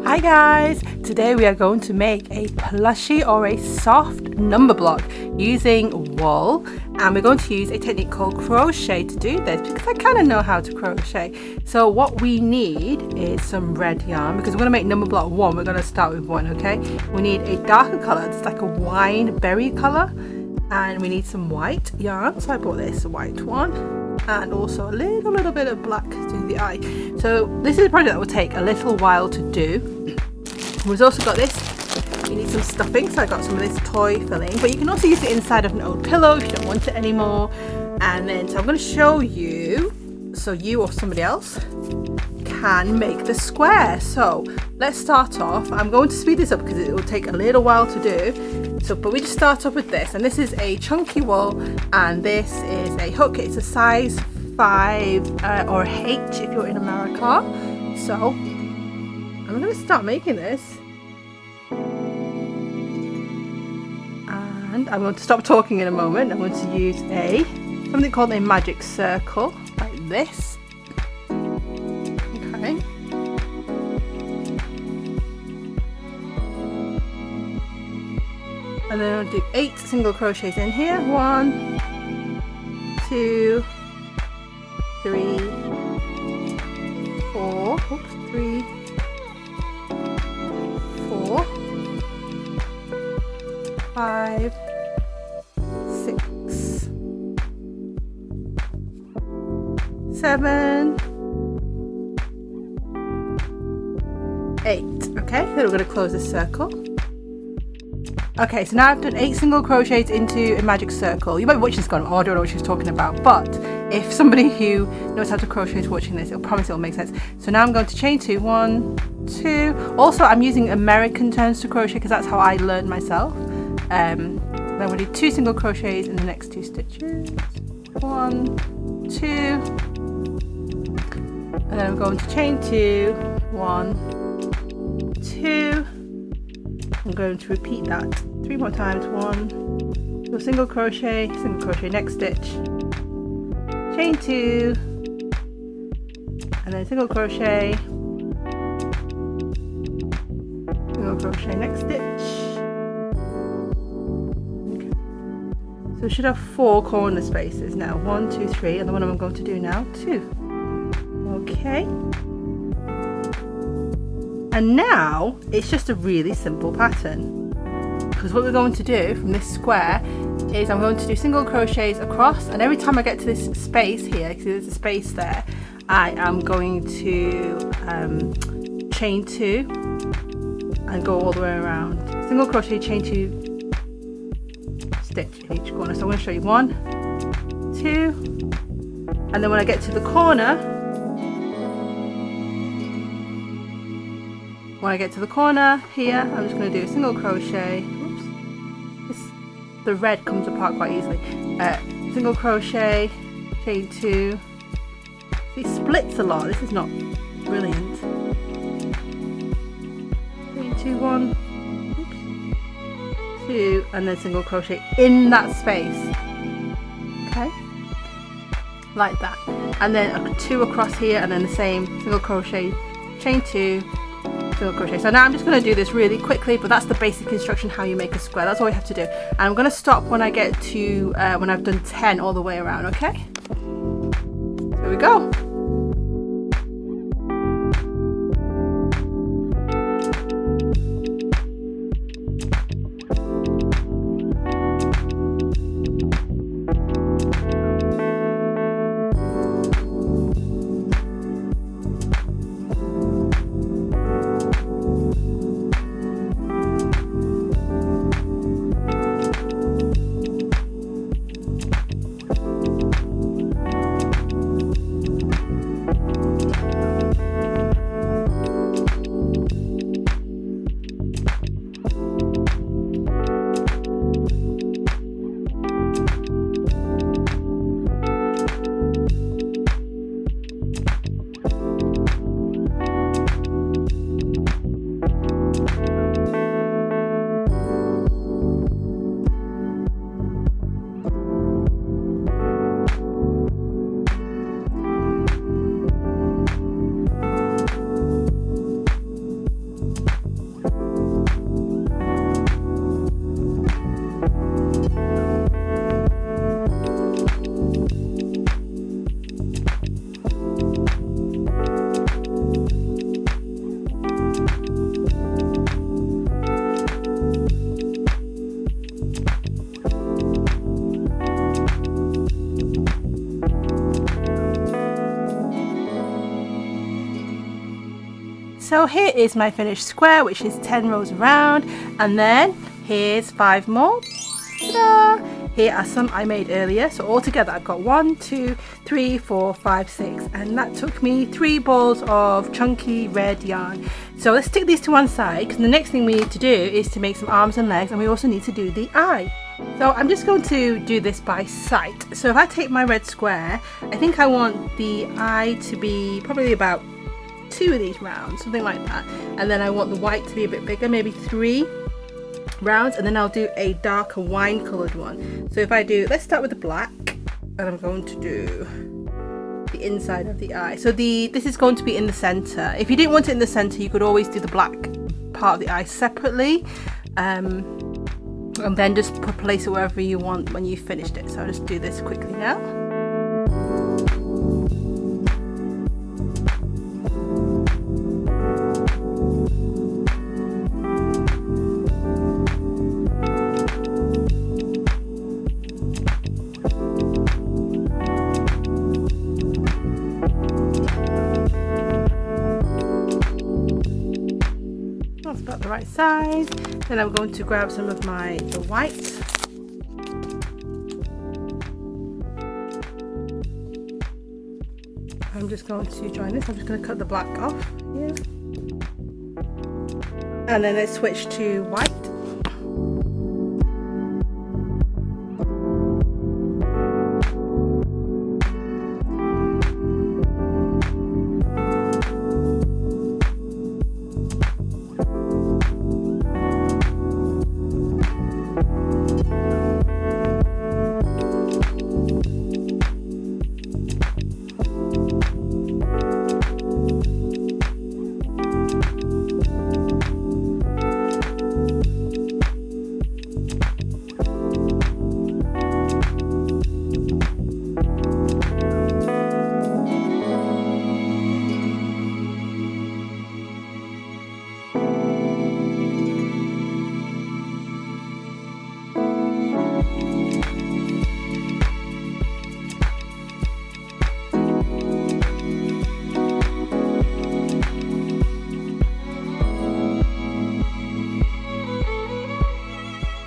Hi guys! Today we are going to make a plushie or a soft number block using wool, and we're going to use a technique called crochet to do this because I kind of know how to crochet. So what we need is some red yarn because we're going to make number block 1. We're going to start with 1, okay? We need a darker colour, it's like a wine berry colour, and we need some white yarn. So I bought this white one. And also a little bit of black to do the eye. So this is a project that will take a little while to do. We've also got this. You need some stuffing, so I got some of this toy filling, but you can also use it inside of an old pillow if you don't want it anymore. And then so I'm going to show you so you or somebody else can make the square. So let's start off. I'm going to speed this up because it will take a little while to do. So, but we just start off with this, and this is a chunky wool, and this is a hook. It's a size 5 or H if you're in America. So I'm going to start making this, and I'm going to stop talking in a moment. I'm going to use something called a magic circle, like this. Okay. And then I'll do 8 single crochets in here. 1, 2, 3, 4. Oops, 3, 4, 5, 6, 7, 8. Okay, then we're going to close this circle. Okay, so now I've done 8 single crochets into a magic circle. You might be watching this going, oh, I don't know what she's talking about. But if somebody who knows how to crochet is watching this, I promise it'll make sense. So now I'm going to chain 2, 1, 2. Also, I'm using American turns to crochet because that's how I learned myself. Then we'll do 2 single crochets in the next 2 stitches. 1, 2. And then I'm going to chain 2, 1, 2. I'm going to repeat that 3 more times. 1, do a single crochet, next stitch, chain 2, and then single crochet, next stitch. Okay. So we should have 4 corner spaces now. 1, 2, 3, and the one I'm going to do now, 2. Okay. And now it's just a really simple pattern, because what we're going to do from this square is I'm going to do single crochets across, and every time I get to this space here, see there's a space there, I am going to chain 2 and go all the way around. Single crochet, chain 2, stitch in each corner. So I'm going to show you 1, 2, and then when I get to the corner, here, I'm just going to do a single crochet. Oops. The red comes apart quite easily. Single crochet, chain 2. It splits a lot. This is not brilliant. Chain 2, 1, oops, 2, and then single crochet in that space. Okay, like that. And then 2 across here, and then the same single crochet, chain 2. Single crochet. So now I'm just going to do this really quickly, but that's the basic instruction how you make a square. That's all you have to do. And I'm going to stop when I get to when I've done 10 all the way around. Okay, here we go. So here is my finished square, which is 10 rows around, and then here's 5 more. Ta-da! Here are some I made earlier. So altogether I've got 1, 2, 3, 4, 5, 6, and that took me 3 balls of chunky red yarn. So let's stick these to one side, because the next thing we need to do is to make some arms and legs, and we also need to do the eye. So I'm just going to do this by sight. So if I take my red square, I think I want the eye to be probably about 2 of these rounds, something like that, and then I want the white to be a bit bigger, maybe 3 rounds, and then I'll do a darker wine colored one. So if I do, let's start with the black, and I'm going to do the inside of the eye. So this is going to be in the center. If you didn't want it in the center, you could always do the black part of the eye separately, and then just place it wherever you want when you finished it. So I'll just do this quickly now. That's about the right size. Then I'm going to grab some of the white. I'm just going to join this. I'm just going to cut the black off here. And then let's switch to white.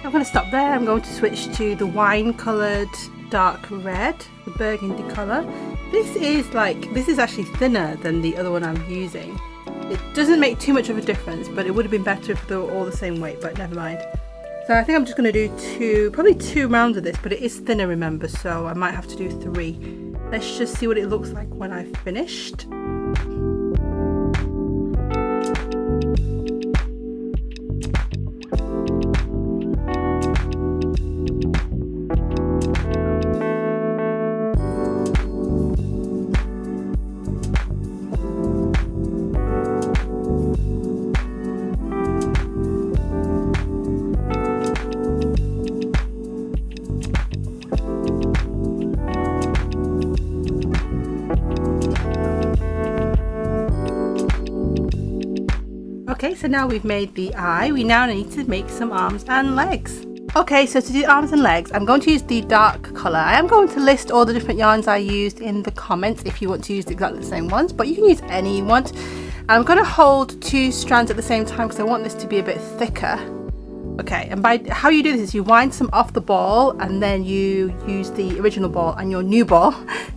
I'm going to stop there. I'm going to switch to the wine coloured dark red, the burgundy colour. This is actually thinner than the other one I'm using. It doesn't make too much of a difference, but it would have been better if they were all the same weight, but never mind. So I think I'm just going to do probably two rounds of this, but it is thinner, remember, so I might have to do 3. Let's just see what it looks like when I've finished. Okay, so now we've made the eye, we now need to make some arms and legs. Okay, so to do arms and legs, I'm going to use the dark colour. I am going to list all the different yarns I used in the comments if you want to use exactly the same ones, but you can use any you want. And I'm going to hold 2 strands at the same time because I want this to be a bit thicker. Okay, and by how you do this is you wind some off the ball and then you use the original ball and your new ball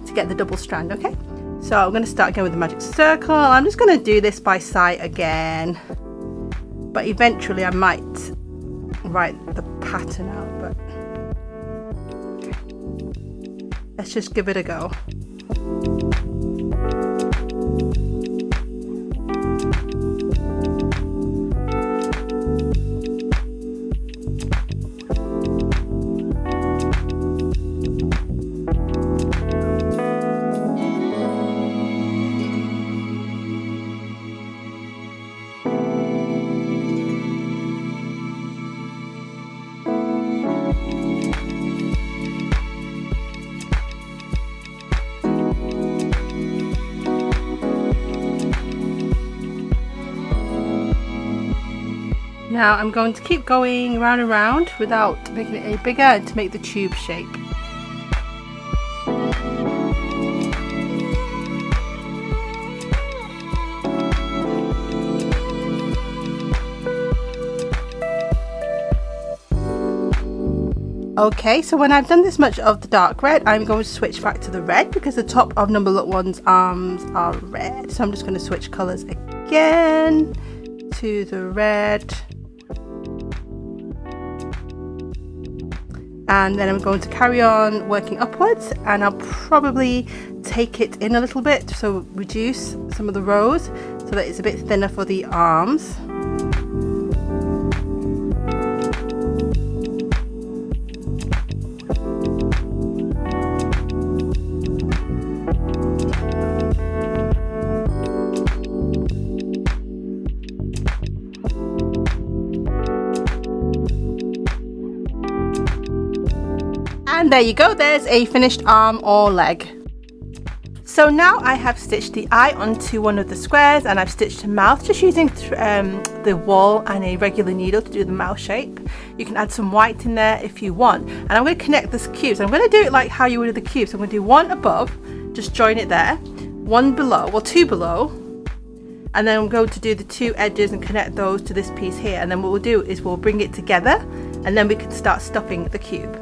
to get the double strand, okay? So I'm going to start again with the magic circle. I'm just going to do this by sight again, but eventually I might write the pattern out, but okay. Let's just give it a go. Now I'm going to keep going round and round without making it any bigger and to make the tube shape. Okay, so when I've done this much of the dark red, I'm going to switch back to the red because the top of Numberlock One's arms are red. So I'm just going to switch colours again to the red. And then I'm going to carry on working upwards, and I'll probably take it in a little bit, so reduce some of the rows so that it's a bit thinner for the arms. And there you go, there's a finished arm or leg. So now I have stitched the eye onto one of the squares, and I've stitched a mouth just using the wool and a regular needle to do the mouth shape. You can add some white in there if you want. And I'm going to connect this cube. So I'm going to do it like how you would with the cube. So I'm going to do one above, just join it there, one below, well, two below, and then I'm going to do the two edges and connect those to this piece here. And then what we'll do is we'll bring it together, and then we can start stuffing the cube.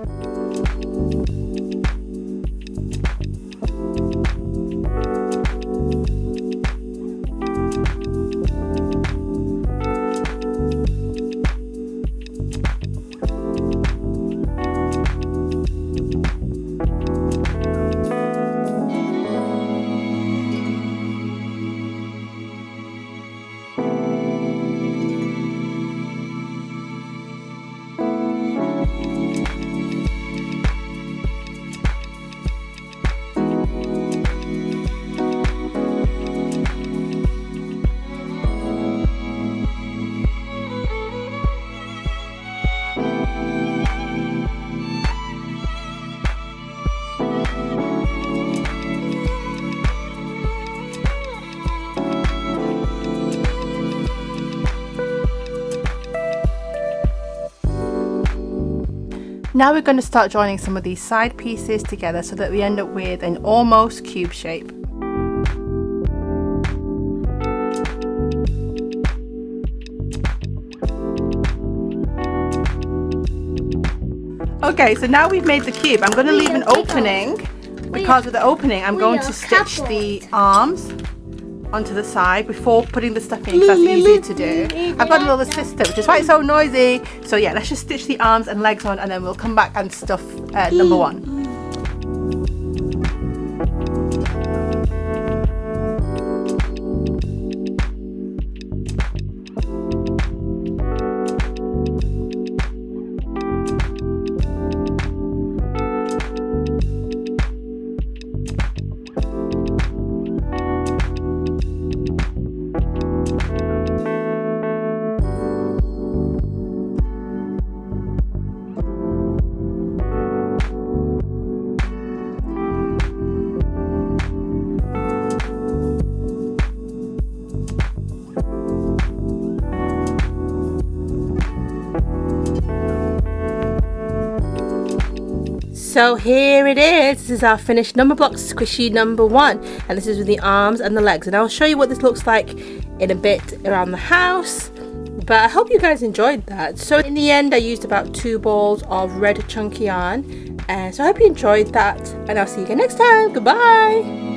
Now we're going to start joining some of these side pieces together so that we end up with an almost cube shape. Okay, so now we've made the cube. I'm going to leave an opening because with the opening I'm going to stitch the arms onto the side before putting the stuffing, because that's easy to do. I've got a little assistant, which is why it's so noisy. So yeah, let's just stitch the arms and legs on, and then we'll come back and stuff number one. So here it is. This is our finished Numberblock squishy number one, and this is with the arms and the legs, and I'll show you what this looks like in a bit around the house. But I hope you guys enjoyed that. So in the end I used about 2 balls of red chunky yarn, and so I hope you enjoyed that, and I'll see you again next time. Goodbye.